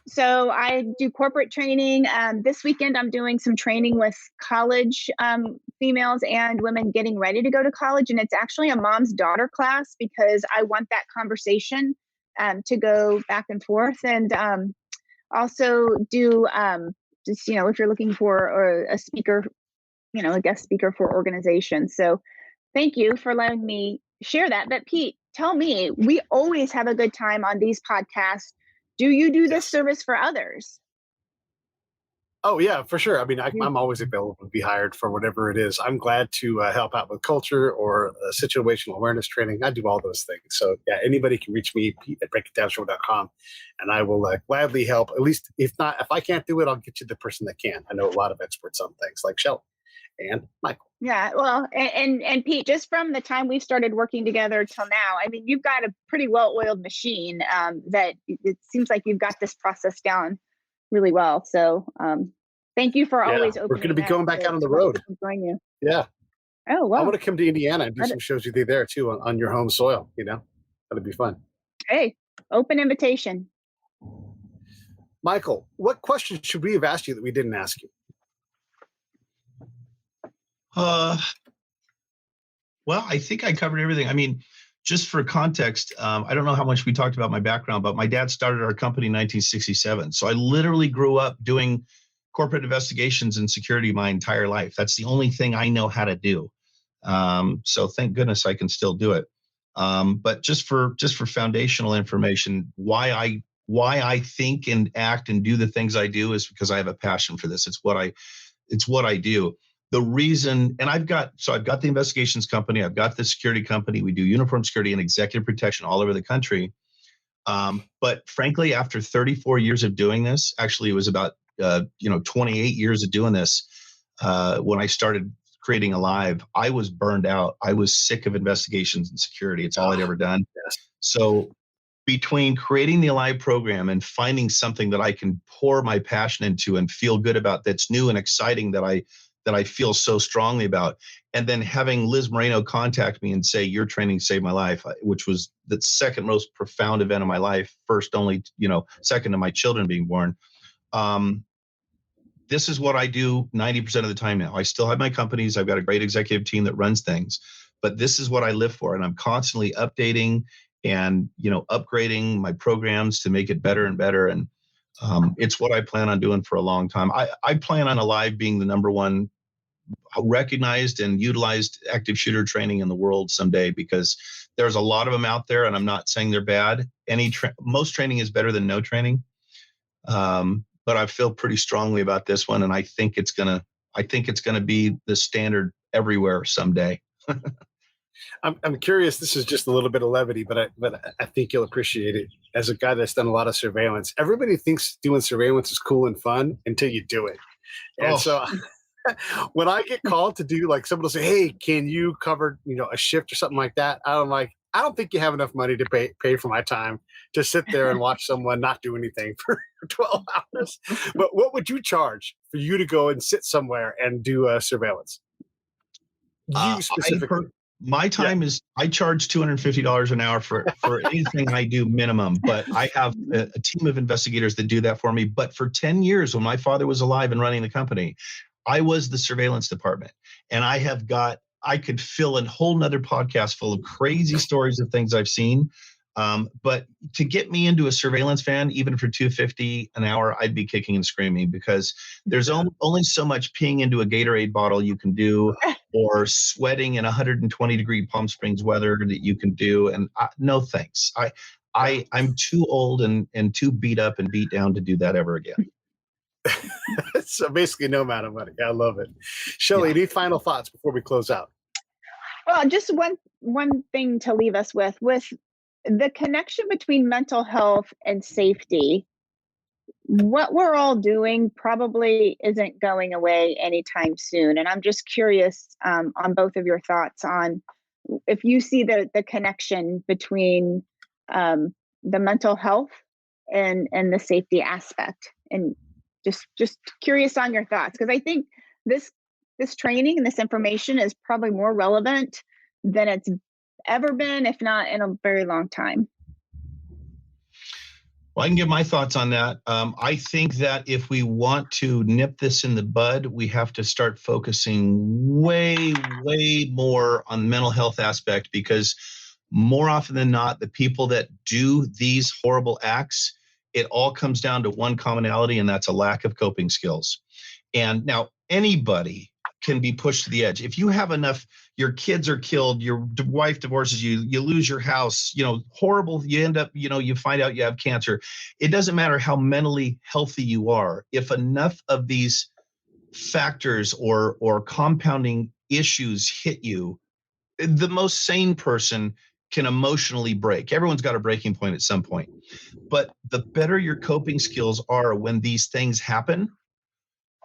So I do corporate training. This weekend, I'm doing some training with college females and women getting ready to go to college. And it's actually a mom's daughter class because I want that conversation to go back and forth. And also do just, if you're looking for a speaker, a guest speaker for organizations. So thank you for letting me share that. But Pete, tell me, we always have a good time on these podcasts. Do you do this service for others? Oh, yeah, for sure. I mean, I'm always available to be hired for whatever it is. I'm glad to help out with culture or situational awareness training. I do all those things. So, yeah, anybody can reach me, Pete at breakitdownshow.com, and I will gladly help. At least, if I can't do it, I'll get you the person that can. I know a lot of experts on things like Shelley and Michael. Yeah, well, and Pete, just from the time we've started working together till now, I mean, you've got a pretty well-oiled machine that it seems like you've got this process down really well. So thank you for always opening. We're going to be going back out on the road. Join you. Yeah. Oh, I wow. want to come to Indiana and do Got some shows with you there too on your home soil. That'd be fun. Hey, open invitation. Michael, what questions should we have asked you that we didn't ask you? Well, I think I covered everything. I mean, just for context, I don't know how much we talked about my background, but my dad started our company in 1967. So I literally grew up doing corporate investigations and security my entire life. That's the only thing I know how to do. So thank goodness I can still do it. But just for foundational information, why I think and act and do the things I do is because I have a passion for this. It's what I do. The reason, and I've got the investigations company, I've got the security company. We do uniform security and executive protection all over the country. But frankly, after 34 years of doing this, actually it was about 28 years of doing this. When I started creating Alive, I was burned out. I was sick of investigations and security. It's all I'd ever done. Yes. So between creating the Alive program and finding something that I can pour my passion into and feel good about, that's new and exciting, that I feel so strongly about, and then having Liz Moreno contact me and say, your training saved my life, which was the second most profound event of my life, second to my children being born. This is what I do 90% of the time now. I still have my companies. I've got a great executive team that runs things, but this is what I live for. And I'm constantly updating and, upgrading my programs to make it better and better. And it's what I plan on doing for a long time. I plan on Alive being the number one recognized and utilized active shooter training in the world someday, because there's a lot of them out there, and I'm not saying they're bad. Most training is better than no training. But I feel pretty strongly about this one, and I think it's gonna be the standard everywhere someday. I'm curious. This is just a little bit of levity, but I think you'll appreciate it. As a guy that's done a lot of surveillance, everybody thinks doing surveillance is cool and fun until you do it. And so when I get called to do, like, someone will say, "Hey, can you cover a shift or something like that?" I'm like, I don't think you have enough money to pay for my time to sit there and watch someone not do anything for 12 hours. But what would you charge for you to go and sit somewhere and do surveillance? You specifically. My time is, I charge $250 an hour for anything I do minimum, but I have a team of investigators that do that for me. But for 10 years, when my father was alive and running the company, I was the surveillance department, and I could fill a whole nother podcast full of crazy stories of things I've seen. But to get me into a surveillance van, even for $250 an hour, I'd be kicking and screaming, because there's only so much peeing into a Gatorade bottle you can do, or sweating in 120-degree Palm Springs weather that you can do. And no thanks. I'm too old and too beat up and beat down to do that ever again. So basically no amount of money. I love it. Shelley, any final thoughts before we close out? Well, just one thing to leave us with the connection between mental health and safety. What we're all doing probably isn't going away anytime soon. And I'm just curious on both of your thoughts on if you see the connection between the mental health and the safety aspect. And just curious on your thoughts, because I think this training and this information is probably more relevant than it's ever been, if not in a very long time. Well, I can give my thoughts on that. I think that if we want to nip this in the bud, we have to start focusing way, way more on the mental health aspect, because more often than not, the people that do these horrible acts, it all comes down to one commonality, and that's a lack of coping skills. And now anybody can be pushed to the edge. If you have enough, your kids are killed, your wife divorces you, you lose your house, horrible, you end up, you find out you have cancer. It doesn't matter how mentally healthy you are. If enough of these factors or compounding issues hit you, the most sane person can emotionally break. Everyone's got a breaking point at some point. But the better your coping skills are when these things happen,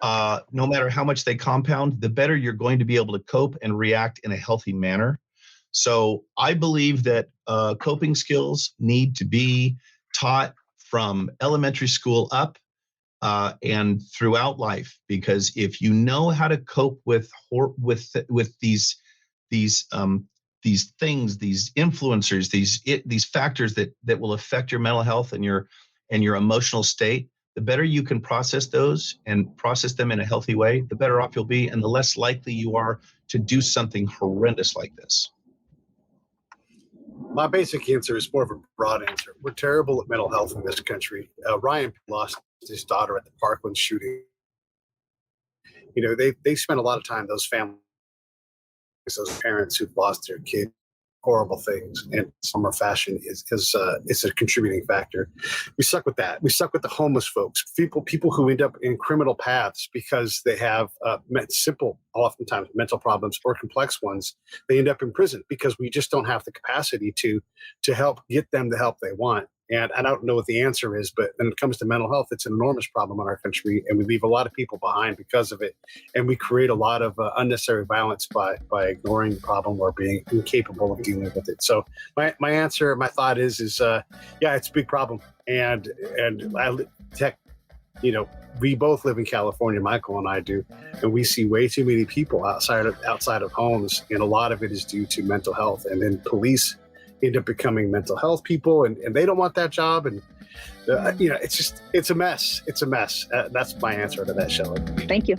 no matter how much they compound, the better you're going to be able to cope and react in a healthy manner. So I believe that coping skills need to be taught from elementary school up and throughout life, because if you know how to cope with these these things, these influencers, these factors that will affect your mental health and your emotional state, the better you can process those and process them in a healthy way, the better off you'll be, and the less likely you are to do something horrendous like this. My basic answer is more of a broad answer. We're terrible at mental health in this country. Ryan lost his daughter at the Parkland shooting. You know, they spent a lot of time, those families, those parents who've lost their kid, horrible things, and some or fashion is a contributing factor. We suck with that. We suck with the homeless folks, people who end up in criminal paths because they have simple, oftentimes mental problems or complex ones. They end up in prison because we just don't have the capacity to help get them the help they want. And I don't know what the answer is, but when it comes to mental health, it's an enormous problem in our country, and we leave a lot of people behind because of it. And we create a lot of unnecessary violence by ignoring the problem or being incapable of dealing with it. So my answer, my thought is yeah, it's a big problem. And we both live in California, Michael and I do, and we see way too many people outside of homes, and a lot of it is due to mental health. And then police end up becoming mental health people, and they don't want that job, and it's a mess. It's a mess. That's my answer to that, Shelley. Thank you.